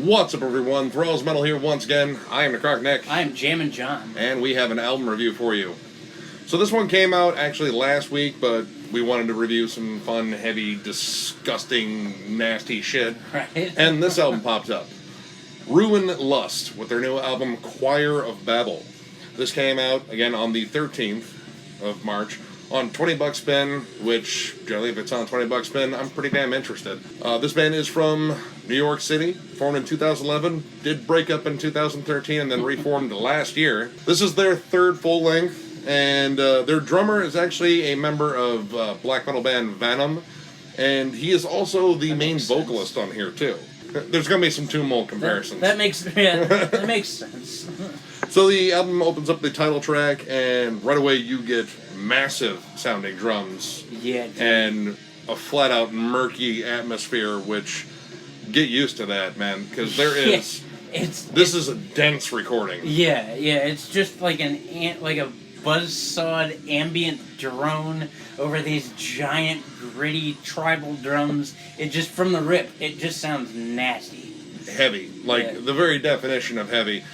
What's up, everyone? Thralls Metal here once again. I am Necrotic Nick. I am Jammin John. And we have an album review for you. So this one came out actually last week, but we wanted to review some fun, heavy, disgusting, nasty shit. Right. And this album popped up. Ruin Lust, with their new album, Choir of Babel. This came out, again, on the 13th of March. On 20 Buck Spin, which generally if it's on 20 Buck Spin, I'm pretty damn interested. This band is from New York City, formed in 2011, did break up in 2013, and then reformed last year. This is their third full length, and their drummer is actually a member of black metal band Venom, and he is also the main vocalist on here too. There's going to be some Tomb Mold comparisons. That makes sense. So the album opens up the title track, and right away you get massive sounding drums. Yeah. Dude. And a flat out murky atmosphere, which get used to that, man, because there is. This is a dense recording. Yeah. It's just like a buzzsawed ambient drone over these giant gritty tribal drums. It just from the rip, it just sounds nasty. Heavy, the very definition of heavy.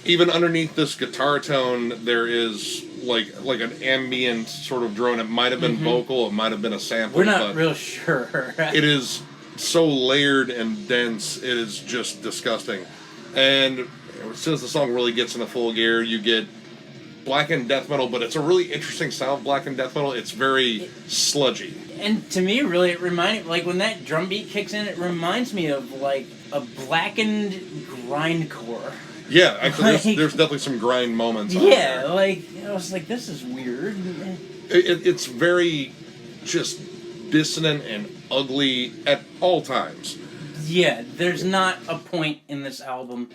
Even underneath this guitar tone, there is like an ambient sort of drone. It might have been vocal, it might have been a sample. We're not real sure. It is so layered and dense, it is just disgusting. And as soon as the song really gets into full gear, you get blackened death metal, but it's a really interesting style of blackened death metal. It's very sludgy. And to me, really, it reminded, when that drum beat kicks in, it reminds me of, a blackened grindcore. Yeah, actually, there's definitely some grind moments on there. I was like, this is weird. It's very just dissonant and ugly at all times. Yeah, there's not a point in this album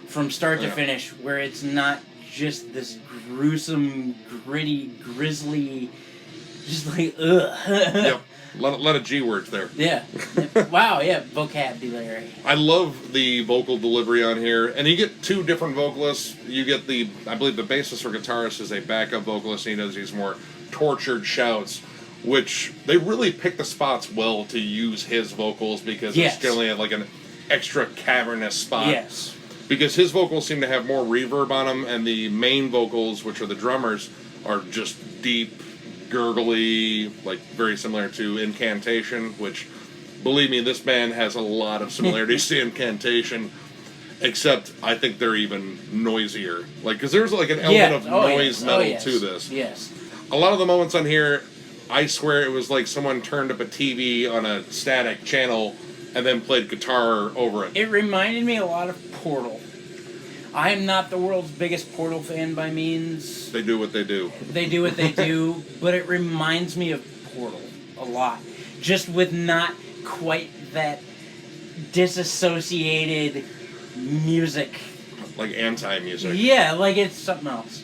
from start to finish where it's not just this gruesome, gritty, grisly, just ugh. Yep. A lot of G words there. Yeah. Wow, yeah, vocabulary. I love the vocal delivery on here. And you get two different vocalists. You get I believe the bassist or guitarist is a backup vocalist, and he does these more tortured shouts, which they really pick the spots well to use his vocals because it's generally an extra cavernous spot. Yes. Because his vocals seem to have more reverb on them, and the main vocals, which are the drummers, are just deep, gurgly, very similar to Incantation, which, believe me, this band has a lot of similarities to Incantation, except I think they're even noisier. Because there's an element of noise metal to this. Yes. A lot of the moments on here, I swear it was like someone turned up a TV on a static channel and then played guitar over it. It reminded me a lot of Portal. I am not the world's biggest Portal fan by means. They do what they do. They do what they do, but it reminds me of Portal a lot. Just with not quite that disassociated music. Like anti-music. Yeah, it's something else.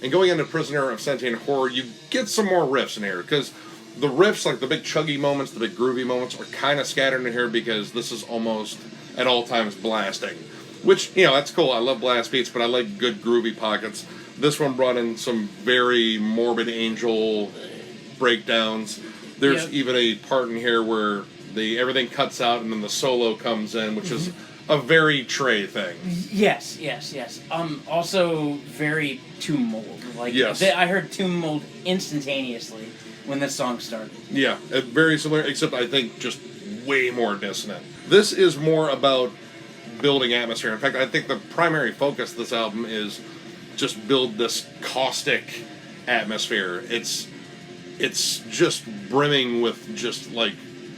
And going into Prisoner of Sentient Horror, you get some more riffs in here, because the riffs, the big chuggy moments, the big groovy moments, are kind of scattered in here because this is almost at all times blasting. Which, that's cool. I love blast beats, but I like good groovy pockets. This one brought in some very Morbid Angel breakdowns. There's even a part in here where everything cuts out and then the solo comes in, which is a very Trey thing. Yes. Also very Tomb Mold. Yes. I heard Tomb Mold instantaneously when this song started. Yeah, very similar, except I think just way more dissonant. This is more about building atmosphere. In fact, I think the primary focus of this album is just build this caustic atmosphere. It's just brimming with just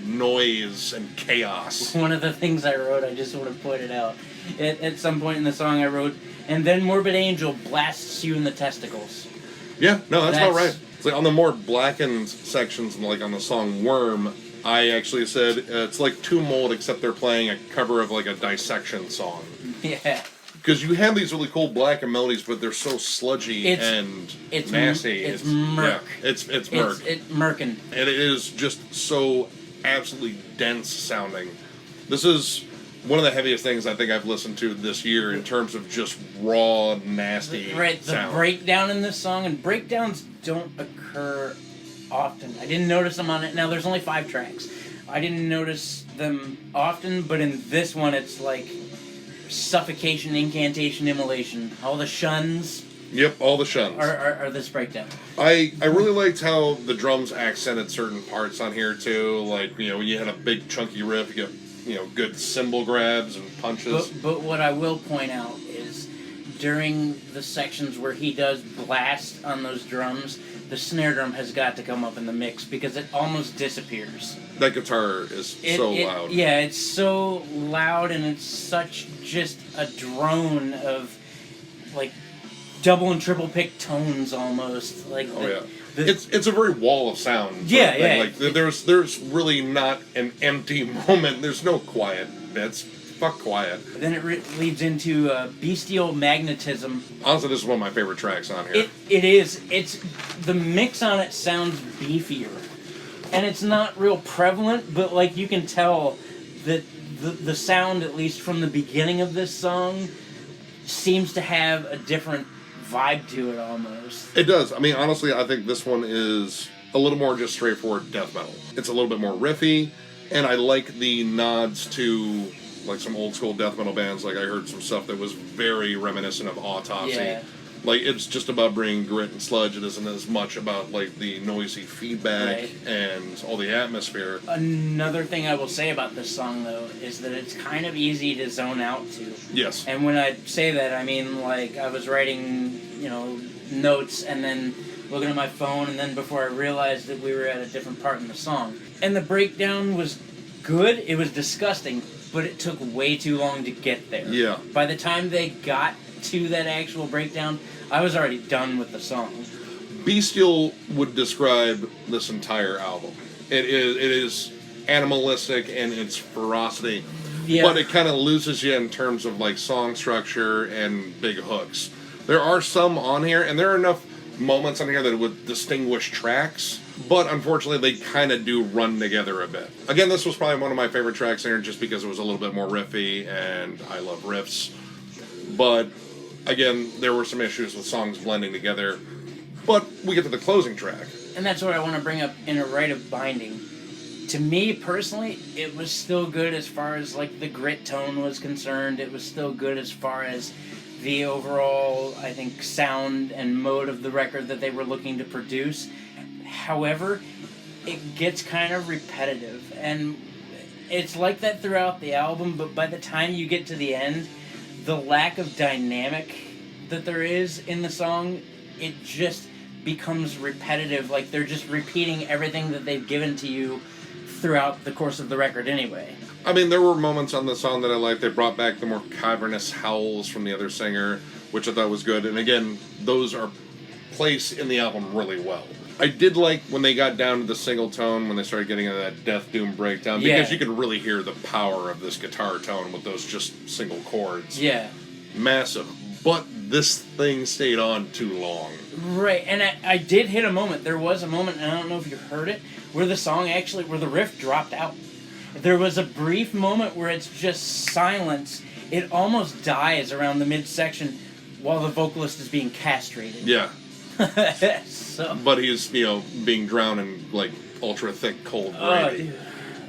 noise and chaos. One of the things I wrote, I just want to point it out. At some point in the song I wrote, and then Morbid Angel blasts you in the testicles. Yeah, no, that's about right. It's on the more blackened sections, on the song Worm, I actually said it's like Tomb Mold, except they're playing a cover of a dissection song. Yeah. Because you have these really cool blackened melodies, but they're so sludgy and nasty. It's murk. Yeah, it's murk. It's murkin. And it is just so absolutely dense sounding. This is one of the heaviest things I think I've listened to this year in terms of just raw, nasty sound. The breakdown in this song, and breakdowns don't occur often. I didn't notice them on it. Now, there's only 5 tracks. I didn't notice them often, but in this one, it's suffocation, incantation, immolation. All the shuns Yep, all the shuns. are this breakdown. I really liked how the drums accented certain parts on here too. Like, when you had a big chunky riff, you get, good cymbal grabs and punches. But what I will point out is during the sections where he does blast on those drums, the snare drum has got to come up in the mix because it almost disappears. That guitar is so loud. Yeah, it's so loud and it's such just a drone of like double and triple pick tones almost. Like it's a very wall of sound. Yeah. Like there's really not an empty moment. There's no quiet bits. Fuck quiet. Then it leads into bestial magnetism. Honestly, this is one of my favorite tracks on here. It is. It's the mix on it sounds beefier, and it's not real prevalent, but like you can tell that the sound, at least from the beginning of this song, seems to have a different vibe to it almost. It does. I mean, honestly, I think this one is a little more just straightforward death metal. It's a little bit more riffy, and I like the nods to like some old school death metal bands. Like I heard some stuff that was very reminiscent of Autopsy. Yeah. Like it's just about bringing grit and sludge. It isn't as much about like the noisy feedback and all the atmosphere. Another thing I will say about this song though is that it's kind of easy to zone out to. Yes. And when I say that, I mean like I was writing, notes and then looking at my phone, and then before I realized that we were at a different part in the song. And the breakdown was good. It was disgusting, but it took way too long to get there. Yeah. By the time they got to that actual breakdown, I was already done with the song. Bestial would describe this entire album. It is animalistic in its ferocity, but it kind of loses you in terms of like song structure and big hooks. There are some on here, and there are enough moments on here that would distinguish tracks, but unfortunately they kind of do run together a bit. Again, this was probably one of my favorite tracks here just because it was a little bit more riffy, and I love riffs. But again, there were some issues with songs blending together. But we get to the closing track. And that's what I want to bring up in a rite of binding. To me, personally, it was still good as far as like the grit tone was concerned. It was still good as far as the overall, I think, sound and mode of the record that they were looking to produce. However, it gets kind of repetitive. And it's like that throughout the album, but by the time you get to the end, the lack of dynamic that there is in the song, it just becomes repetitive. Like they're just repeating everything that they've given to you throughout the course of the record anyway. I mean, there were moments on the song that I liked. They brought back the more cavernous howls from the other singer, which I thought was good. And again, those are placed in the album really well. I did like when they got down to the single tone, when they started getting into that Death Doom breakdown, because you could really hear the power of this guitar tone with those just single chords. Yeah. Massive. But this thing stayed on too long. Right, and I did hit a moment. There was a moment, and I don't know if you heard it, where the riff dropped out. There was a brief moment where it's just silence. It almost dies around the midsection while the vocalist is being castrated. Yeah. So. But he's, being drowned in, like, ultra thick, cold gravy.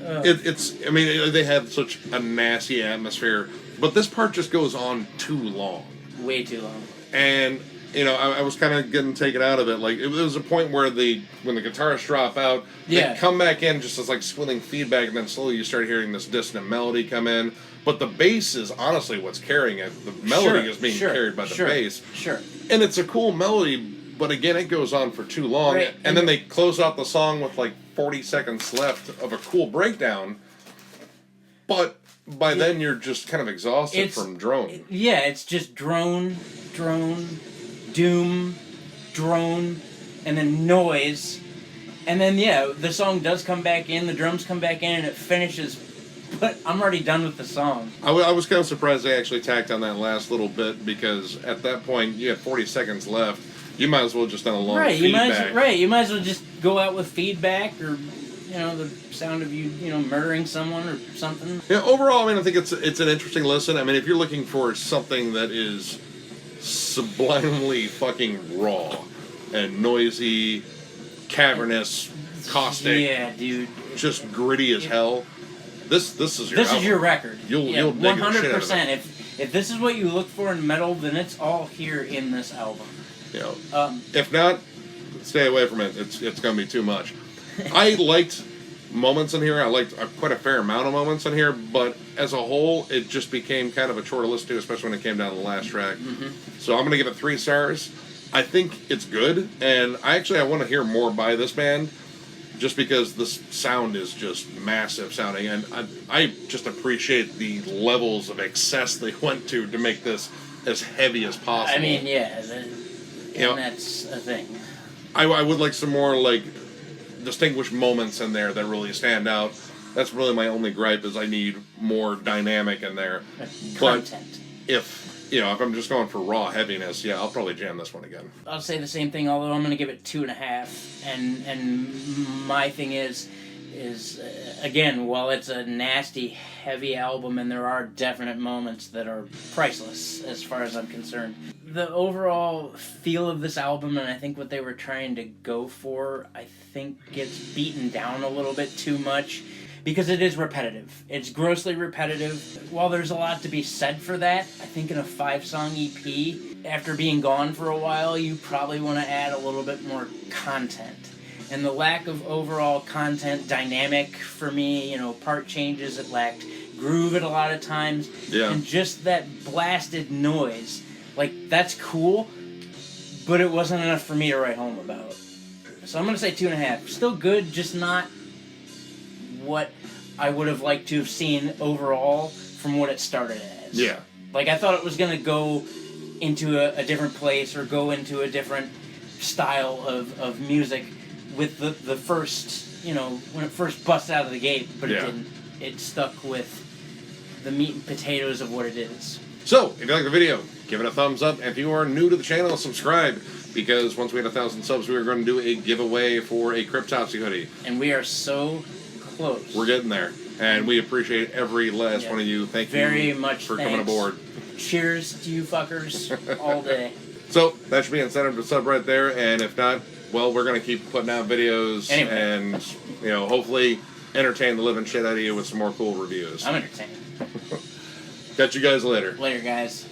They have such a nasty atmosphere. But this part just goes on too long. Way too long. And, I was kind of getting taken out of it. Like, it was a point where when the guitarists drop out, they come back in just as, like, swilling feedback, and then slowly you start hearing this dissonant melody come in. But the bass is honestly what's carrying it. The melody is being carried by the bass. Sure. And it's a cool melody, but again, it goes on for too long. Right. And then they close out the song with, like, 40 seconds left of a cool breakdown. But by then, you're just kind of exhausted from drone. It's just drone, doom, drone, and then noise. And then, the song does come back in, the drums come back in, and it finishes. But I'm already done with the song. I was kind of surprised they actually tacked on that last little bit, because at that point, you had 40 seconds left. You might as well just done a long feedback. You might as well just go out with feedback, or the sound of you murdering someone or something. Yeah, overall, I think it's an interesting listen. If you're looking for something that is sublimely fucking raw and noisy, cavernous, caustic, yeah, dude, just gritty as hell, this is your album. Is your record. You'll dig 100%. If this is what you look for in metal, then it's all here in this album. You know, if not, stay away from it. It's going to be too much. I liked moments in here. I liked quite a fair amount of moments in here, but as a whole, it just became kind of a chore to listen to, especially when it came down to the last track. So I'm going to give it 3 stars. I think it's good, and I want to hear more by this band, just because this sound is just massive sounding, and I just appreciate the levels of excess they went to make this as heavy as possible. I mean, yeah, that's a thing. I would like some more, like, distinguished moments in there that really stand out. That's really my only gripe, is I need more dynamic in there. Content. But if I'm just going for raw heaviness, yeah, I'll probably jam this one again. I'll say the same thing, although I'm going to give it 2.5. And my thing is again, while it's a nasty, heavy album, and there are definite moments that are priceless as far as I'm concerned, the overall feel of this album, and I think what they were trying to go for, I think gets beaten down a little bit too much, because it is repetitive. It's grossly repetitive. While there's a lot to be said for that, I think in a 5-song EP, after being gone for a while, you probably want to add a little bit more content. And the lack of overall content dynamic for me, part changes, it lacked groove at a lot of times. Yeah. And just that blasted noise. Like, that's cool, but it wasn't enough for me to write home about. So I'm going to say 2.5. Still good, just not what I would have liked to have seen overall from what it started as. Yeah. Like, I thought it was going to go into a different place or go into a different style of music with the first, when it first busts out of the gate, but it didn't. It stuck with the meat and potatoes of what it is. So, if you like the video, give it a thumbs up. And if you are new to the channel, subscribe, because once we hit 1,000 subs, we are going to do a giveaway for a Cryptopsy hoodie. And we are so close. We're getting there. And we appreciate every last one of you. Thank you very much for coming aboard. Cheers to you fuckers all day. So, that should be incentive to sub right there. And if not, well, we're going to keep putting out videos and, hopefully entertain the living shit out of you with some more cool reviews. I'm entertained. Catch you guys later. Later, guys.